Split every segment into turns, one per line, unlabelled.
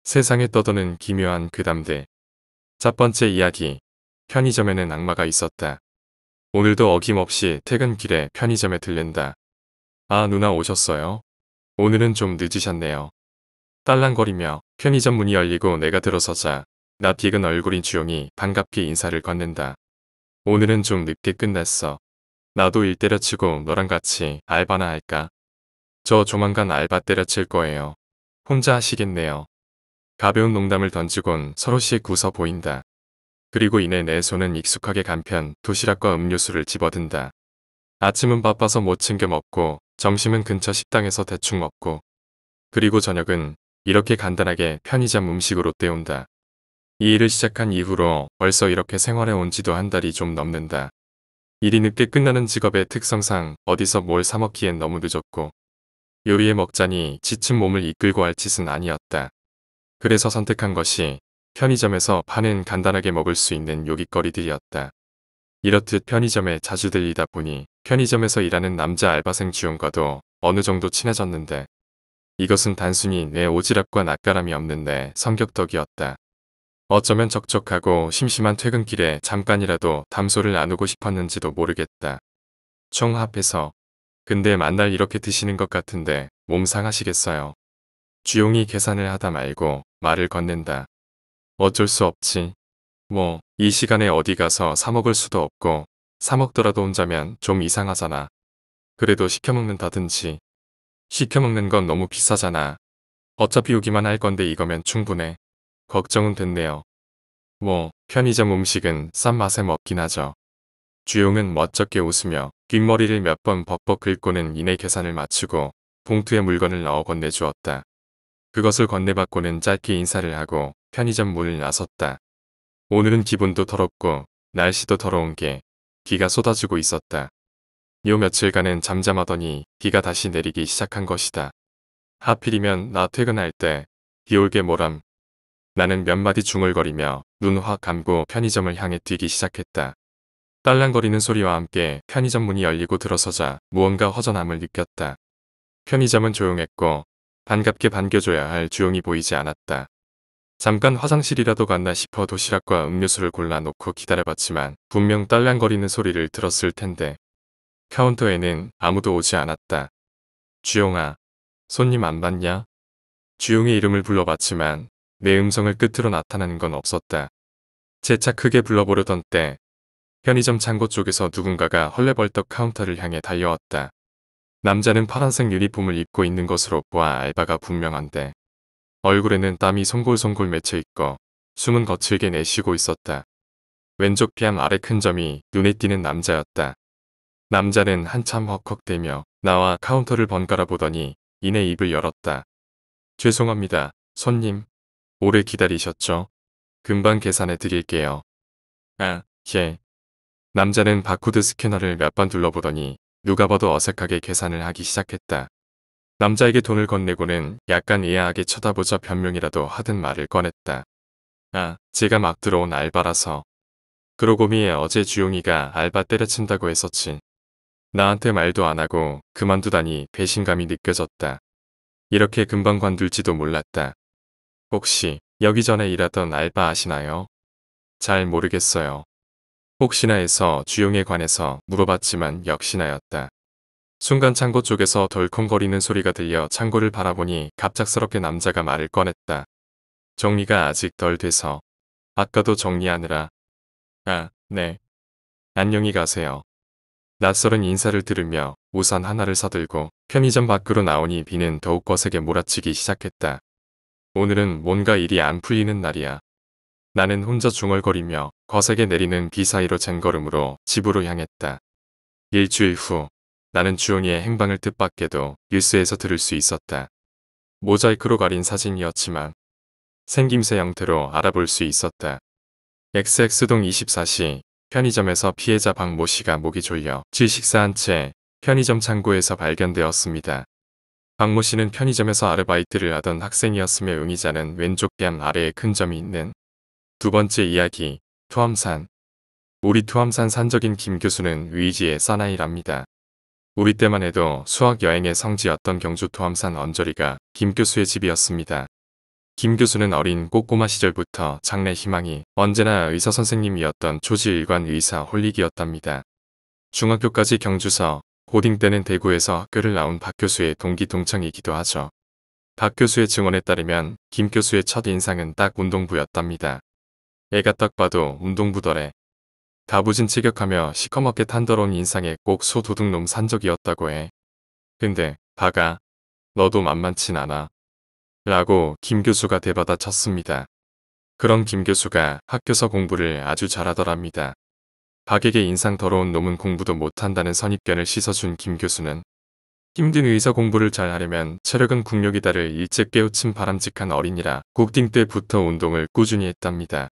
세상에 떠도는 기묘한 괴담들. 첫 번째 이야기. 편의점에는 악마가 있었다. 오늘도 어김없이 퇴근길에 편의점에 들른다. 아, 누나 오셨어요? 오늘은 좀 늦으셨네요. 딸랑거리며 편의점 문이 열리고 내가 들어서자 낯 익은 얼굴인 주용이 반갑게 인사를 건넨다. 오늘은 좀 늦게 끝났어. 나도 일 때려치고 너랑 같이 알바나 할까? 저 조만간 알바 때려칠 거예요. 혼자 하시겠네요. 가벼운 농담을 던지곤 서로씩 웃어 보인다. 그리고 이내 내 손은 익숙하게 간편 도시락과 음료수를 집어든다. 아침은 바빠서 못 챙겨 먹고 점심은 근처 식당에서 대충 먹고 그리고 저녁은 이렇게 간단하게 편의점 음식으로 때운다. 이 일을 시작한 이후로 벌써 이렇게 생활해 온 지도 한 달이 좀 넘는다. 일이 늦게 끝나는 직업의 특성상 어디서 뭘 사 먹기엔 너무 늦었고 요리해 먹자니 지친 몸을 이끌고 할 짓은 아니었다. 그래서 선택한 것이 편의점에서 파는 간단하게 먹을 수 있는 요깃거리들이었다. 이렇듯 편의점에 자주 들리다 보니 편의점에서 일하는 남자 알바생 주용과도 어느 정도 친해졌는데 이것은 단순히 내 오지랖과 낯가람이 없는 내 성격 덕이었다. 어쩌면 적적하고 심심한 퇴근길에 잠깐이라도 담소를 나누고 싶었는지도 모르겠다. 총합해서 근데 만날 이렇게 드시는 것 같은데 몸 상하시겠어요. 주용이 계산을 하다 말고 말을 건넨다. 어쩔 수 없지. 뭐 이 시간에 어디 가서 사 먹을 수도 없고 사 먹더라도 혼자면 좀 이상하잖아. 그래도 시켜 먹는다든지. 시켜 먹는 건 너무 비싸잖아. 어차피 오기만 할 건데 이거면 충분해. 걱정은 됐네요. 뭐 편의점 음식은 싼 맛에 먹긴 하죠. 주용은 멋쩍게 웃으며 귓머리를 몇 번 벅벅 긁고는 이내 계산을 마치고 봉투에 물건을 넣어 건네주었다. 그것을 건네받고는 짧게 인사를 하고 편의점 문을 나섰다. 오늘은 기분도 더럽고 날씨도 더러운 게 비가 쏟아지고 있었다. 요 며칠간은 잠잠하더니 비가 다시 내리기 시작한 것이다. 하필이면 나 퇴근할 때 비 올게 뭐람. 나는 몇 마디 중얼거리며 눈 확 감고 편의점을 향해 뛰기 시작했다. 딸랑거리는 소리와 함께 편의점 문이 열리고 들어서자 무언가 허전함을 느꼈다. 편의점은 조용했고 반갑게 반겨줘야 할 주용이 보이지 않았다. 잠깐 화장실이라도 갔나 싶어 도시락과 음료수를 골라놓고 기다려봤지만 분명 딸랑거리는 소리를 들었을 텐데 카운터에는 아무도 오지 않았다. 주용아, 손님 안 봤냐? 주용의 이름을 불러봤지만 내 음성을 끝으로 나타나는 건 없었다. 재차 크게 불러보려던 때 편의점 창고 쪽에서 누군가가 헐레벌떡 카운터를 향해 달려왔다. 남자는 파란색 유니폼을 입고 있는 것으로 보아 알바가 분명한데 얼굴에는 땀이 송골송골 맺혀있고 숨은 거칠게 내쉬고 있었다. 왼쪽 뺨 아래 큰 점이 눈에 띄는 남자였다. 남자는 한참 헉헉대며 나와 카운터를 번갈아 보더니 이내 입을 열었다. 죄송합니다. 손님. 오래 기다리셨죠? 금방 계산해 드릴게요. 아, 예. 남자는 바코드 스캐너를 몇 번 둘러보더니 누가 봐도 어색하게 계산을 하기 시작했다. 남자에게 돈을 건네고는 약간 의아하게 쳐다보자 변명이라도 하든 말을 꺼냈다. 아, 제가 막 들어온 알바라서. 그러고 미에 어제 주용이가 알바 때려친다고 했었지. 나한테 말도 안 하고 그만두다니 배신감이 느껴졌다. 이렇게 금방 관둘지도 몰랐다. 혹시 여기 전에 일하던 알바 아시나요? 잘 모르겠어요. 혹시나 해서 주용에 관해서 물어봤지만 역시나였다. 순간 창고 쪽에서 덜컹거리는 소리가 들려 창고를 바라보니 갑작스럽게 남자가 말을 꺼냈다. 정리가 아직 덜 돼서. 아까도 정리하느라. 아, 네. 안녕히 가세요. 낯설은 인사를 들으며 우산 하나를 사들고 편의점 밖으로 나오니 비는 더욱 거세게 몰아치기 시작했다. 오늘은 뭔가 일이 안 풀리는 날이야. 나는 혼자 중얼거리며 거세게 내리는 비 사이로 쟁걸음으로 집으로 향했다. 일주일 후 나는 주용이의 행방을 뜻밖에도 뉴스에서 들을 수 있었다. 모자이크로 가린 사진이었지만 생김새 형태로 알아볼 수 있었다. XX동 24시 편의점에서 피해자 박모 씨가 목이 졸려 질식사한 채 편의점 창고에서 발견되었습니다. 박모 씨는 편의점에서 아르바이트를 하던 학생이었으며 용의자는 왼쪽 뺨 아래에 큰 점이 있는 두 번째 이야기, 투암산. 우리 투암산 산적인 김 교수는 의지의 사나이랍니다. 우리 때만 해도 수학 여행의 성지였던 경주 투암산 언저리가 김 교수의 집이었습니다. 김 교수는 어린 꼬꼬마 시절부터 장래 희망이 언제나 의사 선생님이었던 초지일관 의사 홀릭이었답니다. 중학교까지 경주서, 고딩 때는 대구에서 학교를 나온 박 교수의 동기 동창이기도 하죠. 박 교수의 증언에 따르면 김 교수의 첫 인상은 딱 운동부였답니다. 애가 딱 봐도 운동부더래. 다부진 체격하며 시커멓게 탄더러운 인상에 꼭 소도둑놈 산적이었다고 해. 근데 박아, 너도 만만친 않아. 라고 김 교수가 대받아 쳤습니다. 그런 김 교수가 학교서 공부를 아주 잘하더랍니다. 박에게 인상 더러운 놈은 공부도 못한다는 선입견을 씻어준 김 교수는 힘든 의사 공부를 잘 하려면 체력은 국력이다를 일찍 깨우친 바람직한 어린이라 국딩 때부터 운동을 꾸준히 했답니다.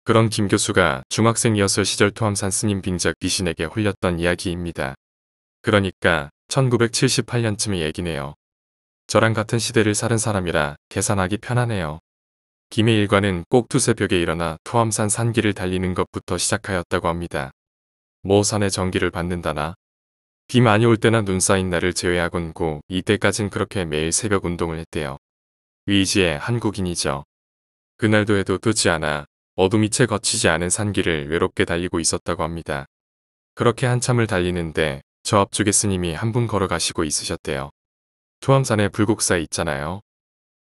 그런 김 교수가 중학생이었을 시절 토암산 스님 빙작 귀신에게 홀렸던 이야기입니다. 그러니까 1978년쯤의 얘기네요. 저랑 같은 시대를 사는 사람이라 계산하기 편하네요. 김의 일과는 꼭 두새벽에 일어나 토암산 산길을 달리는 것부터 시작하였다고 합니다. 뭐 산에 전기를 받는다나 비 많이 올 때나 눈 쌓인 날을 제외하곤 고 이때까진 그렇게 매일 새벽 운동을 했대요. 의지의 한국인이죠. 그날도 해도 뜨지 않아 어둠이 채 거치지 않은 산길을 외롭게 달리고 있었다고 합니다. 그렇게 한참을 달리는데 저 앞쪽에 스님이 한 분 걸어가시고 있으셨대요. 토암산에 불국사 있잖아요.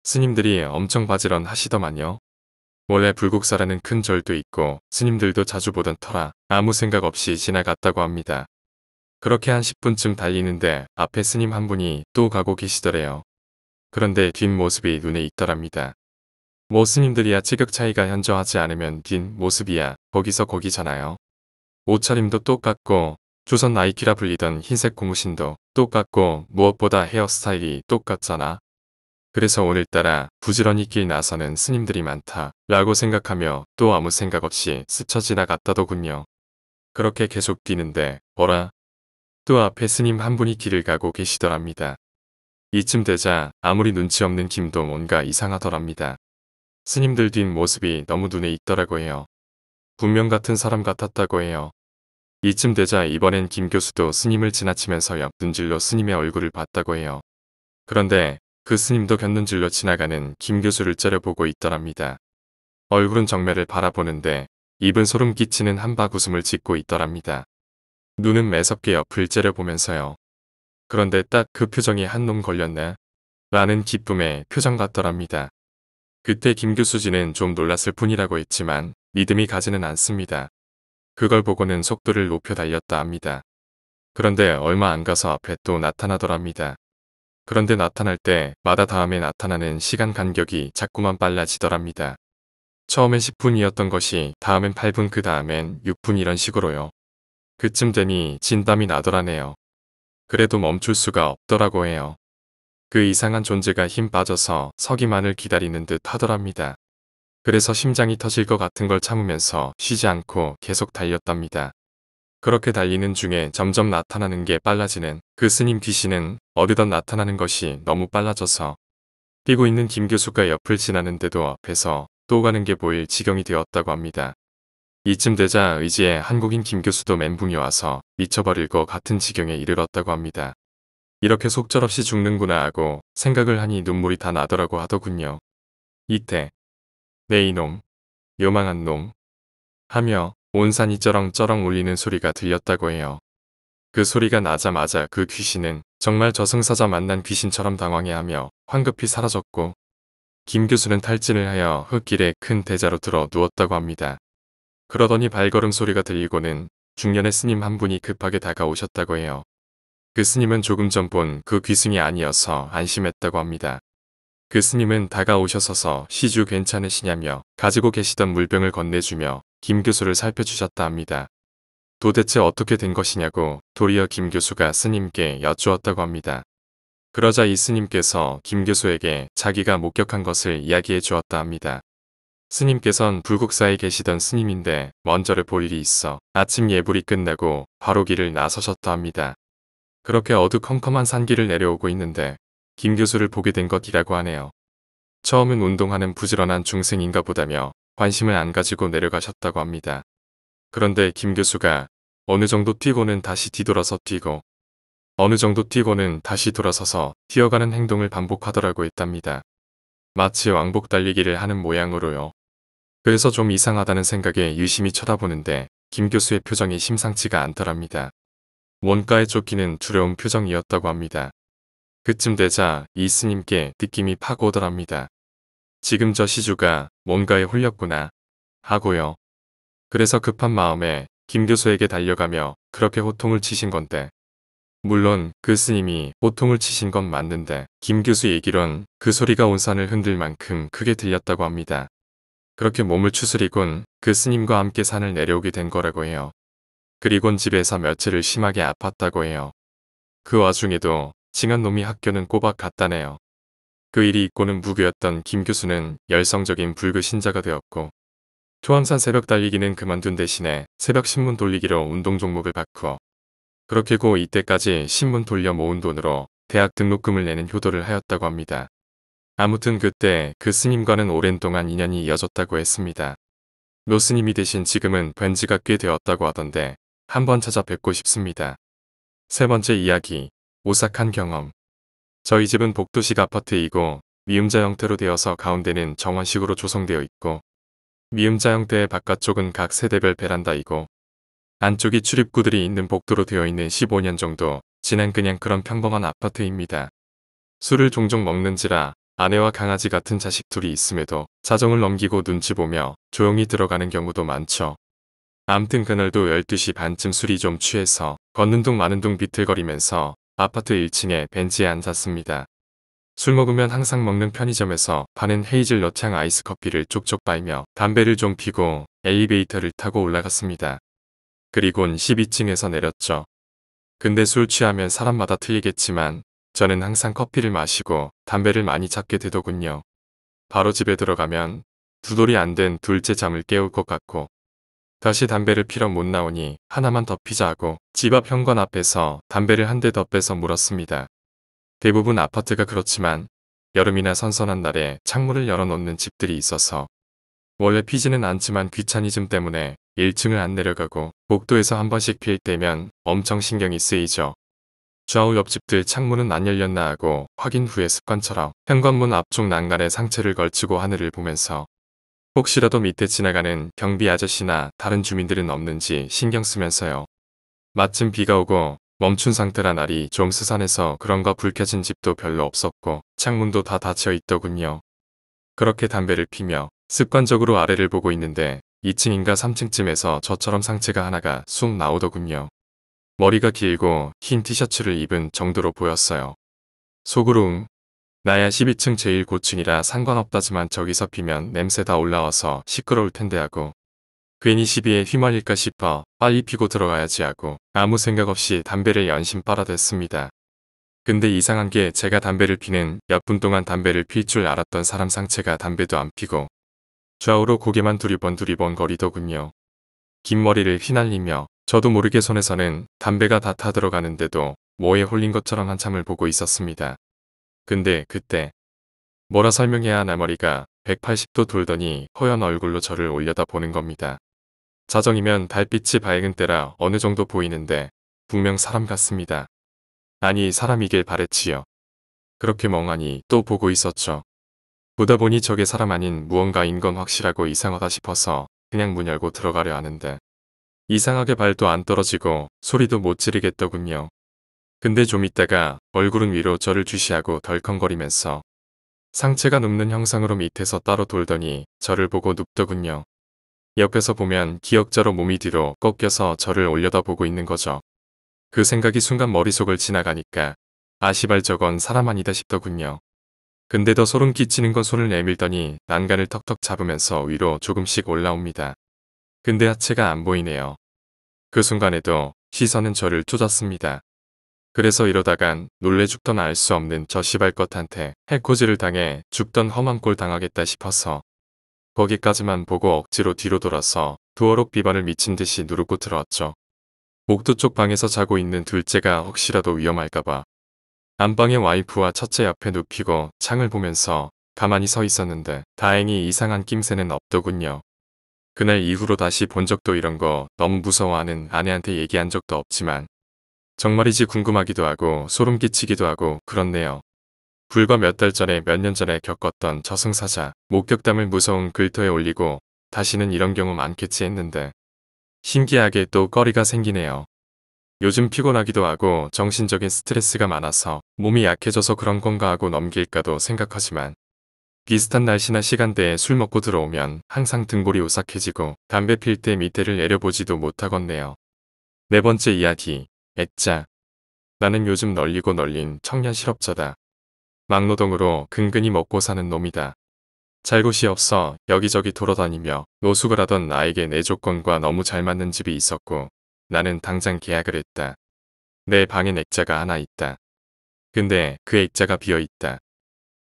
스님들이 엄청 바지런 하시더만요. 원래 불국사라는 큰 절도 있고 스님들도 자주 보던 터라 아무 생각 없이 지나갔다고 합니다. 그렇게 한 10분쯤 달리는데 앞에 스님 한 분이 또 가고 계시더래요. 그런데 뒷모습이 눈에 익더랍니다. 뭐 스님들이야 체격 차이가 현저하지 않으면 뒷모습이야 거기서 거기잖아요. 옷차림도 똑같고 조선 나이키라 불리던 흰색 고무신도 똑같고 무엇보다 헤어스타일이 똑같잖아. 그래서 오늘따라 부지런히 길 나서는 스님들이 많다 라고 생각하며 또 아무 생각 없이 스쳐 지나갔다더군요. 그렇게 계속 뛰는데 어라? 또 앞에 스님 한 분이 길을 가고 계시더랍니다. 이쯤 되자 아무리 눈치 없는 김도 뭔가 이상하더랍니다. 스님들 뒷모습이 너무 눈에 익더라고 해요. 분명 같은 사람 같았다고 해요. 이쯤 되자 이번엔 김 교수도 스님을 지나치면서 옆 눈질로 스님의 얼굴을 봤다고 해요. 그런데 그 스님도 곁눈질로 지나가는 김 교수를 째려보고 있더랍니다. 얼굴은 정면을 바라보는데 입은 소름 끼치는 한박 웃음을 짓고 있더랍니다. 눈은 매섭게 옆을 째려보면서요. 그런데 딱 그 표정이 한 놈 걸렸네 라는 기쁨의 표정 같더랍니다. 그때 김 교수지는 좀 놀랐을 뿐이라고 했지만 믿음이 가지는 않습니다. 그걸 보고는 속도를 높여 달렸다 합니다. 그런데 얼마 안 가서 앞에 또 나타나더랍니다. 그런데 나타날 때마다 다음에 나타나는 시간 간격이 자꾸만 빨라지더랍니다. 처음엔 10분이었던 것이 다음엔 8분 그 다음엔 6분 이런 식으로요. 그쯤 되니 진땀이 나더라네요. 그래도 멈출 수가 없더라고 해요. 그 이상한 존재가 힘 빠져서 서기만을 기다리는 듯 하더랍니다. 그래서 심장이 터질 것 같은 걸 참으면서 쉬지 않고 계속 달렸답니다. 그렇게 달리는 중에 점점 나타나는 게 빨라지는 그 스님 귀신은 어느덧 나타나는 것이 너무 빨라져서 뛰고 있는 김 교수가 옆을 지나는데도 앞에서 또 가는 게 보일 지경이 되었다고 합니다. 이쯤 되자 의지의 한국인 김 교수도 멘붕이 와서 미쳐버릴 것 같은 지경에 이르렀다고 합니다. 이렇게 속절없이 죽는구나 하고 생각을 하니 눈물이 다 나더라고 하더군요. 이때 내 이놈, 요망한 놈 하며 온 산이 쩌렁쩌렁 울리는 소리가 들렸다고 해요. 그 소리가 나자마자 그 귀신은 정말 저승사자 만난 귀신처럼 당황해하며 황급히 사라졌고 김 교수는 탈진을 하여 흙길에 큰 대자로 들어 누웠다고 합니다. 그러더니 발걸음 소리가 들리고는 중년의 스님 한 분이 급하게 다가오셨다고 해요. 그 스님은 조금 전 본 그 귀승이 아니어서 안심했다고 합니다. 그 스님은 다가오셔서서 시주 괜찮으시냐며 가지고 계시던 물병을 건네주며 김 교수를 살펴주셨다 합니다. 도대체 어떻게 된 것이냐고 도리어 김 교수가 스님께 여쭈었다고 합니다. 그러자 이 스님께서 김 교수에게 자기가 목격한 것을 이야기해 주었다 합니다. 스님께선 불국사에 계시던 스님인데 먼저를 볼 일이 있어 아침 예불이 끝나고 바로 길을 나서셨다 합니다. 그렇게 어두컴컴한 산길을 내려오고 있는데 김 교수를 보게 된 것이라고 하네요. 처음은 운동하는 부지런한 중생인가 보다며 관심을 안 가지고 내려가셨다고 합니다. 그런데 김 교수가 어느 정도 뛰고는 다시 뒤돌아서 뛰고 어느 정도 뛰고는 다시 돌아서서 뛰어가는 행동을 반복하더라고 했답니다. 마치 왕복 달리기를 하는 모양으로요. 그래서 좀 이상하다는 생각에 유심히 쳐다보는데 김 교수의 표정이 심상치가 않더랍니다. 원가에 쫓기는 두려운 표정이었다고 합니다. 그쯤 되자 이 스님께 느낌이 팍 오더랍니다. 지금 저 시주가 뭔가에 홀렸구나 하고요. 그래서 급한 마음에 김 교수에게 달려가며 그렇게 호통을 치신 건데, 물론 그 스님이 호통을 치신 건 맞는데 김 교수 얘기론 그 소리가 온 산을 흔들 만큼 크게 들렸다고 합니다. 그렇게 몸을 추스리곤 그 스님과 함께 산을 내려오게 된 거라고 해요. 그리곤 집에서 며칠을 심하게 아팠다고 해요. 그 와중에도 징한 놈이 학교는 꼬박 갔다네요. 그 일이 있고는 무교였던 김 교수는 열성적인 불교 신자가 되었고, 초암산 새벽 달리기는 그만둔 대신에 새벽 신문 돌리기로 운동 종목을 바꾸어 그렇게 고 이때까지 신문 돌려 모은 돈으로 대학 등록금을 내는 효도를 하였다고 합니다. 아무튼 그때 그 스님과는 오랜 동안 인연이 이어졌다고 했습니다. 노 스님이 되신 지금은 뵌 지가 꽤 되었다고 하던데 한번 찾아뵙고 싶습니다. 세 번째 이야기, 오싹한 경험. 저희 집은 복도식 아파트이고 미음자 형태로 되어서 가운데는 정원식으로 조성되어 있고, 미음자 형태의 바깥쪽은 각 세대별 베란다이고, 안쪽이 출입구들이 있는 복도로 되어 있는 15년 정도 지난 그냥 그런 평범한 아파트입니다. 술을 종종 먹는지라 아내와 강아지 같은 자식 둘이 있음에도 자정을 넘기고 눈치 보며 조용히 들어가는 경우도 많죠. 암튼 그날도 12시 반쯤 술이 좀 취해서 걷는 둥 마는 둥 비틀거리면서 아파트 1층에 벤치에 앉았습니다. 술 먹으면 항상 먹는 편의점에서 파는 헤이즐넛향 아이스 커피를 쪽쪽 빨며 담배를 좀 피고 엘리베이터를 타고 올라갔습니다. 그리곤 12층에서 내렸죠. 근데 술 취하면 사람마다 틀리겠지만 저는 항상 커피를 마시고 담배를 많이 찾게 되더군요. 바로 집에 들어가면 두 돌이 안 된 둘째 잠을 깨울 것 같고, 다시 담배를 피러 못 나오니 하나만 더 피자 하고 집 앞 현관 앞에서 담배를 한 대 더 빼서 물었습니다. 대부분 아파트가 그렇지만 여름이나 선선한 날에 창문을 열어놓는 집들이 있어서 원래 피지는 않지만 귀차니즘 때문에 1층을 안 내려가고 복도에서 한 번씩 필 때면 엄청 신경이 쓰이죠. 좌우 옆집들 창문은 안 열렸나 하고 확인 후에 습관처럼 현관문 앞쪽 난간에 상체를 걸치고 하늘을 보면서 혹시라도 밑에 지나가는 경비 아저씨나 다른 주민들은 없는지 신경 쓰면서요. 마침 비가 오고 멈춘 상태라 날이 좀 스산해서 그런가 불 켜진 집도 별로 없었고 창문도 다 닫혀 있더군요. 그렇게 담배를 피며 습관적으로 아래를 보고 있는데 2층인가 3층쯤에서 저처럼 상체가 하나가 쑥 나오더군요. 머리가 길고 흰 티셔츠를 입은 정도로 보였어요. 속으로 나야 12층 제일 고층이라 상관없다지만 저기서 피면 냄새 다 올라와서 시끄러울 텐데 하고, 괜히 시비에 휘말릴까 싶어 빨리 피고 들어가야지 하고 아무 생각 없이 담배를 연신 빨아댔습니다. 근데 이상한 게 제가 담배를 피는 몇 분 동안 담배를 필 줄 알았던 사람 상체가 담배도 안 피고 좌우로 고개만 두리번 거리더군요. 긴 머리를 휘날리며 저도 모르게 손에서는 담배가 다 타들어가는데도 뭐에 홀린 것처럼 한참을 보고 있었습니다. 근데 그때 뭐라 설명해야 하나 머리가 180도 돌더니 허연 얼굴로 저를 올려다 보는 겁니다. 자정이면 달빛이 밝은 때라 어느 정도 보이는데 분명 사람 같습니다. 아니 사람이길 바랬지요. 그렇게 멍하니 또 보고 있었죠. 보다 보니 저게 사람 아닌 무언가인 건 확실하고 이상하다 싶어서 그냥 문 열고 들어가려 하는데 이상하게 발도 안 떨어지고 소리도 못 지르겠더군요. 근데 좀 있다가 얼굴은 위로 저를 주시하고 덜컹거리면서 상체가 눕는 형상으로 밑에서 따로 돌더니 저를 보고 눕더군요. 옆에서 보면 기역자로 몸이 뒤로 꺾여서 저를 올려다보고 있는 거죠. 그 생각이 순간 머릿속을 지나가니까 아시발 저건 사람 아니다 싶더군요. 근데 더 소름 끼치는 건 손을 내밀더니 난간을 턱턱 잡으면서 위로 조금씩 올라옵니다. 근데 하체가 안 보이네요. 그 순간에도 시선은 저를 쫓았습니다. 그래서 이러다간 놀래 죽던 알 수 없는 저 시발 것한테 해코지를 당해 죽던 험한 꼴 당하겠다 싶어서 거기까지만 보고 억지로 뒤로 돌아서 두어록 비번을 미친 듯이 누르고 들어왔죠. 복도 쪽 방에서 자고 있는 둘째가 혹시라도 위험할까봐 안방의 와이프와 첫째 옆에 눕히고 창을 보면서 가만히 서 있었는데 다행히 이상한 낌새는 없더군요. 그날 이후로 다시 본 적도 이런 거 너무 무서워하는 아내한테 얘기한 적도 없지만 정말이지 궁금하기도 하고 소름 끼치기도 하고 그렇네요. 불과 몇 달 전에 몇 년 전에 겪었던 저승사자 목격담을 무서운 글터에 올리고 다시는 이런 경우 많겠지 했는데 신기하게 또 거리가 생기네요. 요즘 피곤하기도 하고 정신적인 스트레스가 많아서 몸이 약해져서 그런 건가 하고 넘길까도 생각하지만 비슷한 날씨나 시간대에 술 먹고 들어오면 항상 등골이 오싹해지고 담배 필 때 밑에를 내려보지도 못하겠네요. 네 번째 이야기, 액자. 나는 요즘 널리고 널린 청년 실업자다. 막노동으로 근근히 먹고 사는 놈이다. 잘 곳이 없어 여기저기 돌아다니며 노숙을 하던 나에게 내 조건과 너무 잘 맞는 집이 있었고 나는 당장 계약을 했다. 내 방엔 액자가 하나 있다. 근데 그 액자가 비어 있다.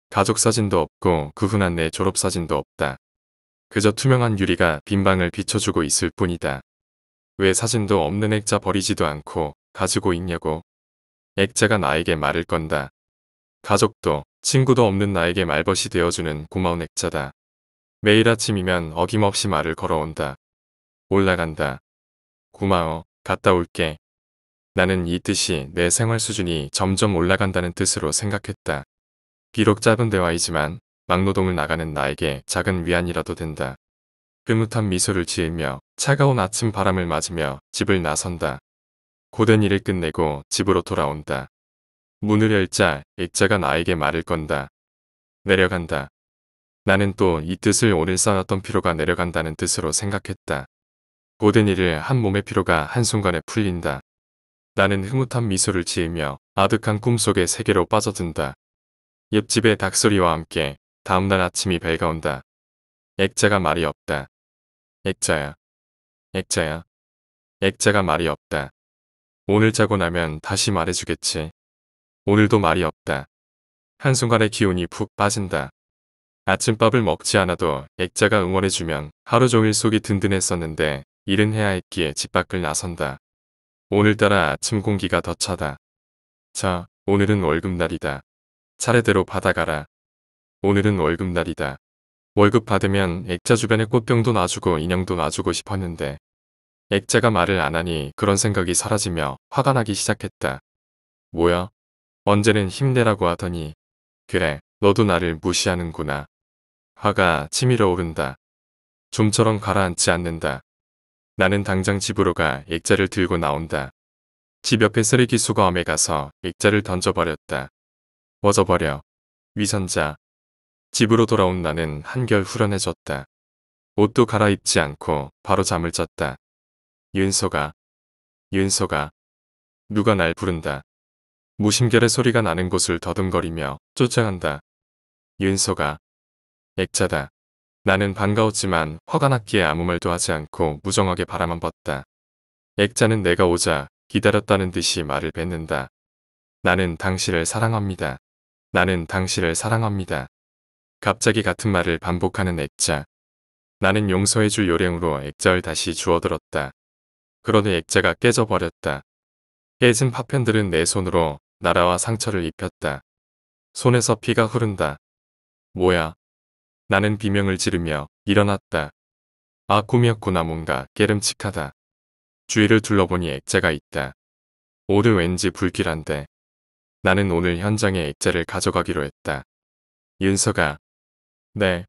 가족 사진도 없고 그 흔한 내 졸업 사진도 없다. 그저 투명한 유리가 빈 방을 비춰주고 있을 뿐이다. 왜 사진도 없는 액자 버리지도 않고 가지고 있냐고. 액자가 나에게 말을 건다. 가족도 친구도 없는 나에게 말벗이 되어주는 고마운 액자다. 매일 아침이면 어김없이 말을 걸어온다. 올라간다. 고마워. 갔다 올게. 나는 이 뜻이 내 생활 수준이 점점 올라간다는 뜻으로 생각했다. 비록 짧은 대화이지만 막노동을 나가는 나에게 작은 위안이라도 된다. 흐뭇한 미소를 지으며 차가운 아침 바람을 맞으며 집을 나선다. 고된 일을 끝내고 집으로 돌아온다. 문을 열자 액자가 나에게 말을 건다. 내려간다. 나는 또 이 뜻을 오늘 쌓았던 피로가 내려간다는 뜻으로 생각했다. 고된 일을 한 몸의 피로가 한순간에 풀린다. 나는 흐뭇한 미소를 지으며 아득한 꿈속의 세계로 빠져든다. 옆집의 닭소리와 함께 다음날 아침이 밝아온다. 액자가 말이 없다. 액자야. 액자야. 액자가 말이 없다. 오늘 자고 나면 다시 말해주겠지. 오늘도 말이 없다. 한순간에 기운이 푹 빠진다. 아침밥을 먹지 않아도 액자가 응원해주면 하루 종일 속이 든든했었는데 일은 해야 했기에 집 밖을 나선다. 오늘따라 아침 공기가 더 차다. 자, 오늘은 월급날이다. 차례대로 받아가라. 오늘은 월급날이다. 월급 받으면 액자 주변에 꽃병도 놔주고 인형도 놔주고 싶었는데 액자가 말을 안 하니 그런 생각이 사라지며 화가 나기 시작했다. 뭐야? 언제는 힘내라고 하더니 그래, 너도 나를 무시하는구나. 화가 치밀어 오른다. 좀처럼 가라앉지 않는다. 나는 당장 집으로 가 액자를 들고 나온다. 집 옆에 쓰레기 수거함에 가서 액자를 던져버렸다. 벗어버려. 위선자. 집으로 돌아온 나는 한결 후련해졌다. 옷도 갈아입지 않고 바로 잠을 잤다. 윤서가. 윤서가. 누가 날 부른다. 무심결에 소리가 나는 곳을 더듬거리며 쫓아간다. 윤서가. 액자다. 나는 반가웠지만 화가 났기에 아무 말도 하지 않고 무정하게 바라만 봤다. 액자는 내가 오자 기다렸다는 듯이 말을 뱉는다. 나는 당신을 사랑합니다. 나는 당신을 사랑합니다. 갑자기 같은 말을 반복하는 액자. 나는 용서해줄 요령으로 액자를 다시 주워들었다. 그러니 액자가 깨져버렸다. 깨진 파편들은 내 손으로 날아와 상처를 입혔다. 손에서 피가 흐른다. 뭐야? 나는 비명을 지르며 일어났다. 아, 꿈이었구나. 뭔가 깨름칙하다. 주위를 둘러보니 액자가 있다. 오늘 왠지 불길한데. 나는 오늘 현장에 액자를 가져가기로 했다. 윤서가. 네.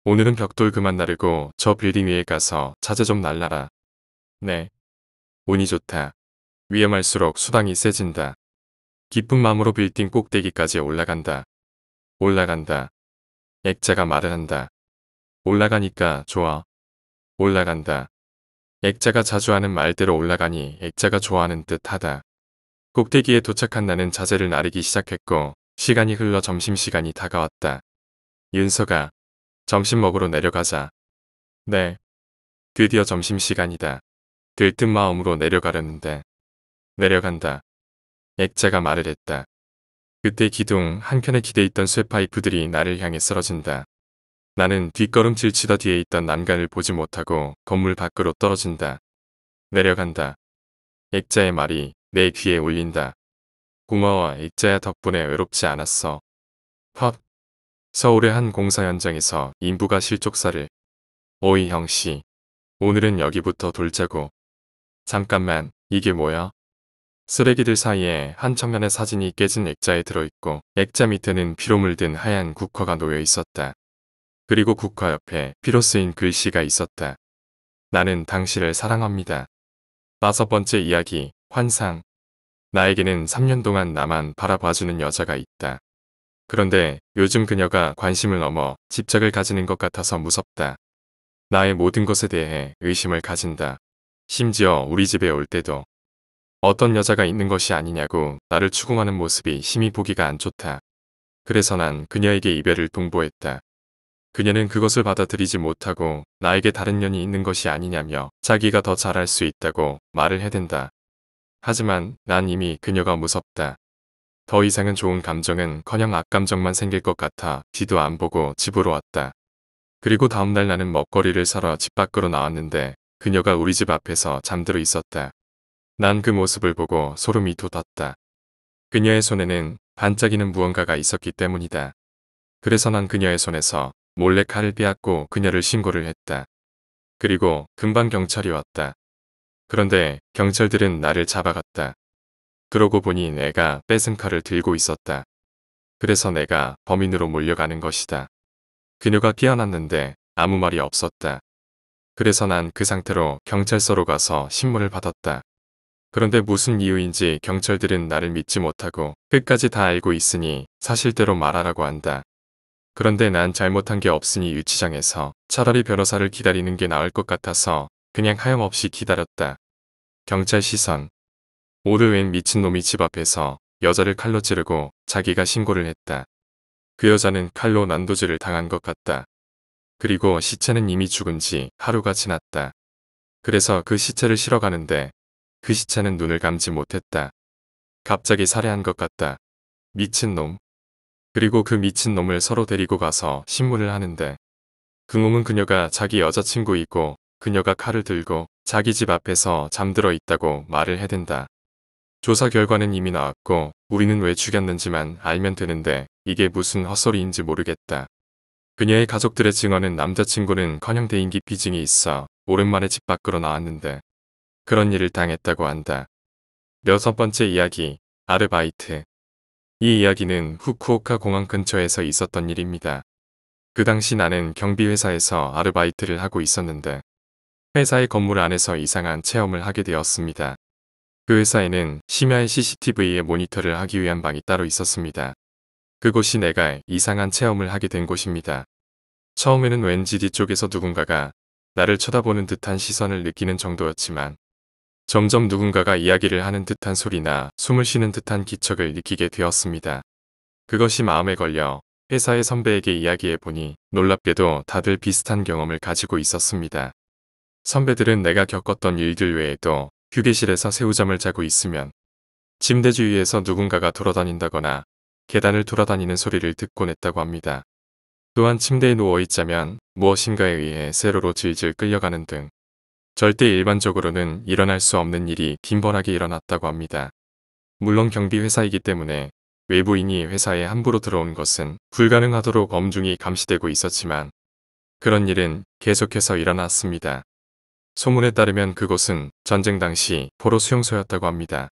오늘은 벽돌 그만 나르고 저 빌딩 위에 가서 자재 좀 날라라. 네. 운이 좋다. 위험할수록 수당이 세진다. 기쁜 마음으로 빌딩 꼭대기까지 올라간다. 올라간다. 액자가 말을 한다. 올라가니까 좋아. 올라간다. 액자가 자주 하는 말대로 올라가니 액자가 좋아하는 듯하다. 꼭대기에 도착한 나는 자재를 나르기 시작했고 시간이 흘러 점심시간이 다가왔다. 윤서가. 점심 먹으러 내려가자. 네. 드디어 점심시간이다. 들뜬 마음으로 내려가려는데. 내려간다. 액자가 말을 했다. 그때 기둥 한켠에 기대있던 쇠파이프들이 나를 향해 쓰러진다. 나는 뒷걸음질 치다 뒤에 있던 난간을 보지 못하고 건물 밖으로 떨어진다. 내려간다. 액자의 말이 내 귀에 울린다. 고마워 액자야 덕분에 외롭지 않았어. 헉. 서울의 한 공사 현장에서 인부가 실족사를. 오이 형씨. 오늘은 여기부터 돌자고. 잠깐만, 이게 뭐야? 쓰레기들 사이에 한 청년의 사진이 깨진 액자에 들어있고 액자 밑에는 피로 물든 하얀 국화가 놓여 있었다. 그리고 국화 옆에 피로 쓰인 글씨가 있었다. 나는 당신을 사랑합니다. 5번째 이야기, 환상. 나에게는 3년 동안 나만 바라봐주는 여자가 있다. 그런데 요즘 그녀가 관심을 넘어 집착을 가지는 것 같아서 무섭다. 나의 모든 것에 대해 의심을 가진다. 심지어 우리 집에 올 때도 어떤 여자가 있는 것이 아니냐고 나를 추궁하는 모습이 심히 보기가 안 좋다. 그래서 난 그녀에게 이별을 통보했다. 그녀는 그것을 받아들이지 못하고 나에게 다른 년이 있는 것이 아니냐며 자기가 더 잘할 수 있다고 말을 해댄다. 하지만 난 이미 그녀가 무섭다. 더 이상은 좋은 감정은커녕 악감정만 생길 것 같아 뒤도 안 보고 집으로 왔다. 그리고 다음날 나는 먹거리를 사러 집 밖으로 나왔는데 그녀가 우리 집 앞에서 잠들어 있었다. 난 그 모습을 보고 소름이 돋았다. 그녀의 손에는 반짝이는 무언가가 있었기 때문이다. 그래서 난 그녀의 손에서 몰래 칼을 빼앗고 그녀를 신고를 했다. 그리고 금방 경찰이 왔다. 그런데 경찰들은 나를 잡아갔다. 그러고 보니 내가 뺏은 칼을 들고 있었다. 그래서 내가 범인으로 몰려가는 것이다. 그녀가 깨어났는데 아무 말이 없었다. 그래서 난 그 상태로 경찰서로 가서 신문을 받았다. 그런데 무슨 이유인지 경찰들은 나를 믿지 못하고 끝까지 다 알고 있으니 사실대로 말하라고 한다. 그런데 난 잘못한 게 없으니 유치장에서 차라리 변호사를 기다리는 게 나을 것 같아서 그냥 하염없이 기다렸다. 경찰 시선. 오늘 웬 미친놈이 집 앞에서 여자를 칼로 찌르고 자기가 신고를 했다. 그 여자는 칼로 난도질을 당한 것 같다. 그리고 시체는 이미 죽은 지 하루가 지났다. 그래서 그 시체를 실어 가는데 그 시체는 눈을 감지 못했다. 갑자기 살해한 것 같다. 미친놈. 그리고 그 미친놈을 서로 데리고 가서 신문을 하는데 그 놈은 그녀가 자기 여자친구이고 그녀가 칼을 들고 자기 집 앞에서 잠들어 있다고 말을 해댄다. 조사 결과는 이미 나왔고 우리는 왜 죽였는지만 알면 되는데 이게 무슨 헛소리인지 모르겠다. 그녀의 가족들의 증언은 남자친구는커녕 대인기 비증이 있어 오랜만에 집 밖으로 나왔는데 그런 일을 당했다고 한다. 6번째 이야기, 아르바이트. 이 이야기는 후쿠오카 공항 근처에서 있었던 일입니다. 그 당시 나는 경비회사에서 아르바이트를 하고 있었는데 회사의 건물 안에서 이상한 체험을 하게 되었습니다. 그 회사에는 심야의 CCTV에 모니터를 하기 위한 방이 따로 있었습니다. 그곳이 내가 이상한 체험을 하게 된 곳입니다. 처음에는 왠지 뒤쪽에서 누군가가 나를 쳐다보는 듯한 시선을 느끼는 정도였지만 점점 누군가가 이야기를 하는 듯한 소리나 숨을 쉬는 듯한 기척을 느끼게 되었습니다. 그것이 마음에 걸려 회사의 선배에게 이야기해 보니 놀랍게도 다들 비슷한 경험을 가지고 있었습니다. 선배들은 내가 겪었던 일들 외에도 휴게실에서 새우잠을 자고 있으면 침대 주위에서 누군가가 돌아다닌다거나 계단을 돌아다니는 소리를 듣곤 했다고 합니다. 또한 침대에 누워있자면 무엇인가에 의해 세로로 질질 끌려가는 등 절대 일반적으로는 일어날 수 없는 일이 빈번하게 일어났다고 합니다. 물론 경비회사이기 때문에 외부인이 회사에 함부로 들어온 것은 불가능하도록 엄중히 감시되고 있었지만 그런 일은 계속해서 일어났습니다. 소문에 따르면 그곳은 전쟁 당시 포로 수용소였다고 합니다.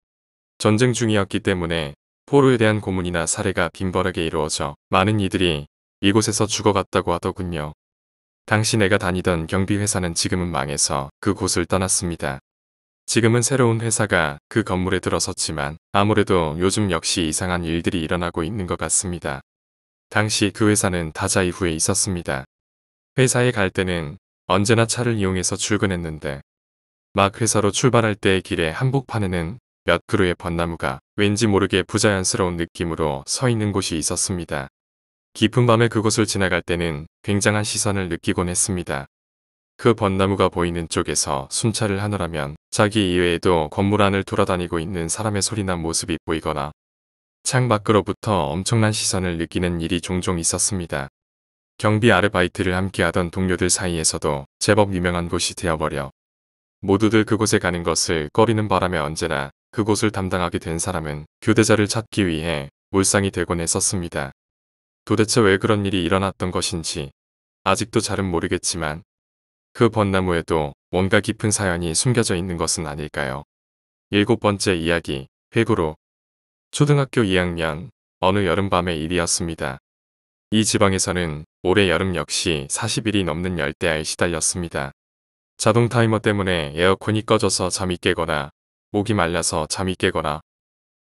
전쟁 중이었기 때문에 포로에 대한 고문이나 살해가 빈번하게 이루어져 많은 이들이 이곳에서 죽어갔다고 하더군요. 당시 내가 다니던 경비회사는 지금은 망해서 그곳을 떠났습니다. 지금은 새로운 회사가 그 건물에 들어섰지만 아무래도 요즘 역시 이상한 일들이 일어나고 있는 것 같습니다. 당시 그 회사는 다자 이후에 있었습니다. 회사에 갈 때는 언제나 차를 이용해서 출근했는데 막 회사로 출발할 때의 길에 한복판에는 몇 그루의 벚나무가 왠지 모르게 부자연스러운 느낌으로 서 있는 곳이 있었습니다. 깊은 밤에 그곳을 지나갈 때는 굉장한 시선을 느끼곤 했습니다. 그 벚나무가 보이는 쪽에서 순찰을 하느라면 자기 이외에도 건물 안을 돌아다니고 있는 사람의 소리나 모습이 보이거나 창 밖으로부터 엄청난 시선을 느끼는 일이 종종 있었습니다. 경비 아르바이트를 함께하던 동료들 사이에서도 제법 유명한 곳이 되어버려 모두들 그곳에 가는 것을 꺼리는 바람에 언제나 그곳을 담당하게 된 사람은 교대자를 찾기 위해 몰상이 되곤 했었습니다. 도대체 왜 그런 일이 일어났던 것인지 아직도 잘은 모르겠지만 그 벚나무에도 뭔가 깊은 사연이 숨겨져 있는 것은 아닐까요? 7번째 이야기, 회구로 초등학교 2학년 어느 여름밤의 일이었습니다. 이 지방에서는 올해 여름 역시 40일이 넘는 열대야에 시달렸습니다. 자동 타이머 때문에 에어컨이 꺼져서 잠이 깨거나 목이 말라서 잠이 깨거나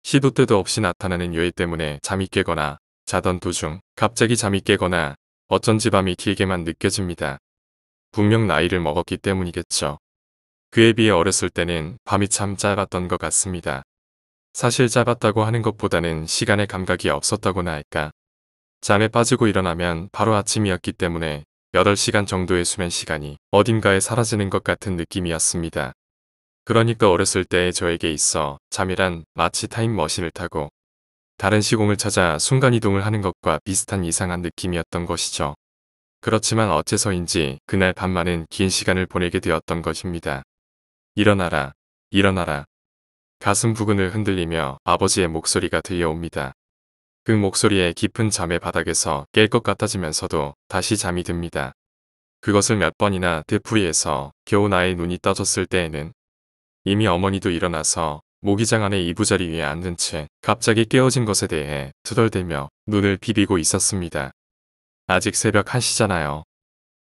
시도 때도 없이 나타나는 요해 때문에 잠이 깨거나 자던 도중 갑자기 잠이 깨거나 어쩐지 밤이 길게만 느껴집니다. 분명 나이를 먹었기 때문이겠죠. 그에 비해 어렸을 때는 밤이 참 짧았던 것 같습니다. 사실 짧았다고 하는 것보다는 시간의 감각이 없었다고나 할까. 잠에 빠지고 일어나면 바로 아침이었기 때문에 8시간 정도의 수면 시간이 어딘가에 사라지는 것 같은 느낌이었습니다. 그러니까 어렸을 때의 저에게 있어 잠이란 마치 타임머신을 타고 다른 시공을 찾아 순간이동을 하는 것과 비슷한 이상한 느낌이었던 것이죠. 그렇지만 어째서인지 그날 밤만은 긴 시간을 보내게 되었던 것입니다. 일어나라, 일어나라. 가슴 부근을 흔들리며 아버지의 목소리가 들려옵니다. 그 목소리에 깊은 잠의 바닥에서 깰 것 같아지면서도 다시 잠이 듭니다. 그것을 몇 번이나 되풀이해서 겨우 나의 눈이 떠졌을 때에는 이미 어머니도 일어나서 모기장 안에 이부자리 위에 앉은 채 갑자기 깨어진 것에 대해 투덜대며 눈을 비비고 있었습니다. 아직 새벽 1시잖아요.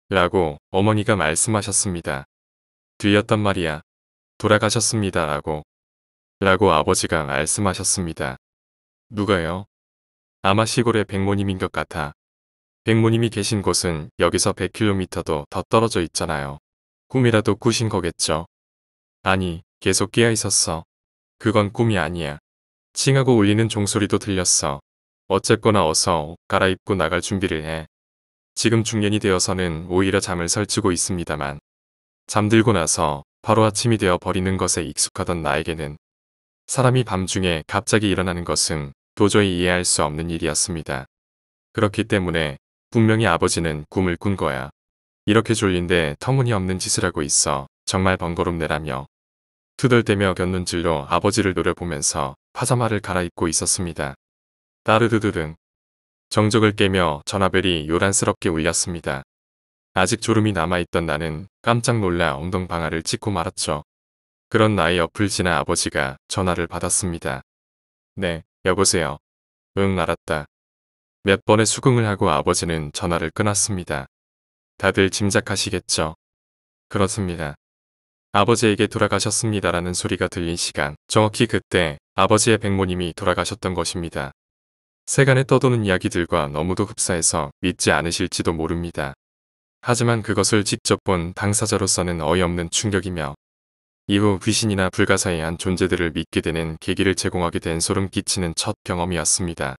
라고 어머니가 말씀하셨습니다. 들렸단 말이야. 돌아가셨습니다. 라고 아버지가 말씀하셨습니다. 누가요? 아마 시골의 백모님인 것 같아. 백모님이 계신 곳은 여기서 100km도 더 떨어져 있잖아요. 꿈이라도 꾸신 거겠죠? 아니, 계속 깨어 있었어. 그건 꿈이 아니야. 칭하고 울리는 종소리도 들렸어. 어쨌거나 어서 옷 갈아입고 나갈 준비를 해. 지금 중년이 되어서는 오히려 잠을 설치고 있습니다만 잠들고 나서 바로 아침이 되어 버리는 것에 익숙하던 나에게는 사람이 밤중에 갑자기 일어나는 것은 도저히 이해할 수 없는 일이었습니다. 그렇기 때문에 분명히 아버지는 꿈을 꾼 거야. 이렇게 졸린데 터무니없는 짓을 하고 있어 정말 번거롭네라며 투덜대며 곁눈질로 아버지를 노려보면서 파자마를 갈아입고 있었습니다. 따르르르릉. 정적을 깨며 전화벨이 요란스럽게 울렸습니다. 아직 졸음이 남아있던 나는 깜짝 놀라 엉덩방아를 찍고 말았죠. 그런 나의 옆을 지나 아버지가 전화를 받았습니다. 네, 여보세요. 응, 알았다. 몇 번의 수긍을 하고 아버지는 전화를 끊었습니다. 다들 짐작하시겠죠? 그렇습니다. 아버지에게 돌아가셨습니다라는 소리가 들린 시간, 정확히 그때 아버지의 백모님이 돌아가셨던 것입니다. 세간에 떠도는 이야기들과 너무도 흡사해서 믿지 않으실지도 모릅니다. 하지만 그것을 직접 본 당사자로서는 어이없는 충격이며 이후 귀신이나 불가사의한 존재들을 믿게 되는 계기를 제공하게 된 소름 끼치는 첫 경험이었습니다.